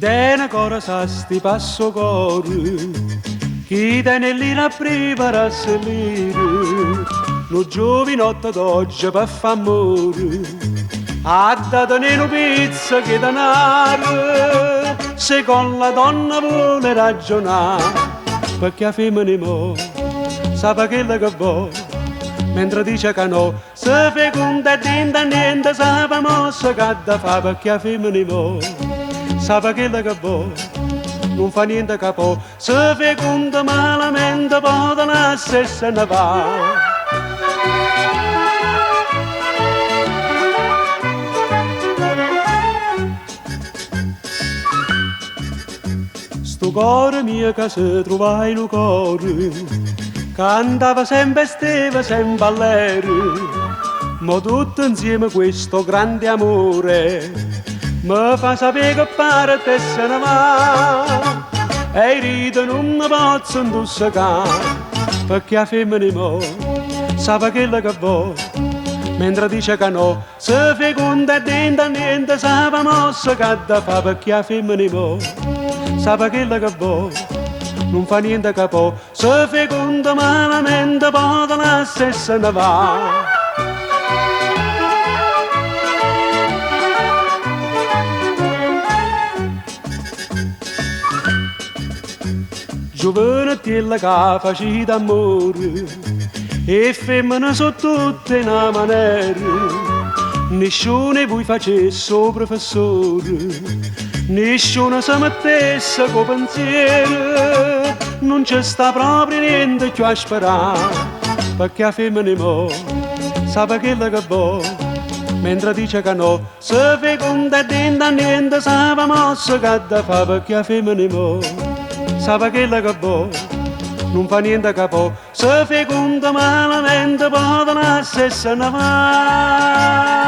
te una cosa sti passo cuore, chi te nell'ira prepara a salire, lo giovinotto d'oggi per fa amore, ha dato nero pizza che denaro, se con la donna vuole ragionare, perché a femmina mo, sa quello che vuole. Mentre dice che no, se feconda dinda niente, sa mossa che da fa, perché a femmina mo, sa quello che vuole, non fa niente che può, se feconda malamente, poi la stessa ne va. Sto cuore mio che se trovai in cuore, cantava sempre steva sempre all'aereo, ma tutto insieme questo grande amore mi fa sapere che parte se ne va, e ride non mi posso indossare, perché a femmina mo sa quello che vuole, mentre dice che no, se feconda e dentro niente, sa mossa che da fa, perché a femmina mo sa quello che vuole, non fa niente che può, se feconda malamente, poi la stessa ne va. Giovanettiella che faceva d'amore, e femmine sono tutte in una maniera, nessuno voi facesse professore, nessuno si mettesse con pensiero, non c'è sta proprio niente più a sperare, perché a femmina mo sa quello che vuole, mentre dice che no, se feconda e dentro niente, sa mossa che da fa, perché a femmina mo sa quello che vuole, non fa niente che può, se feconda malamente, poi la stessa ne va.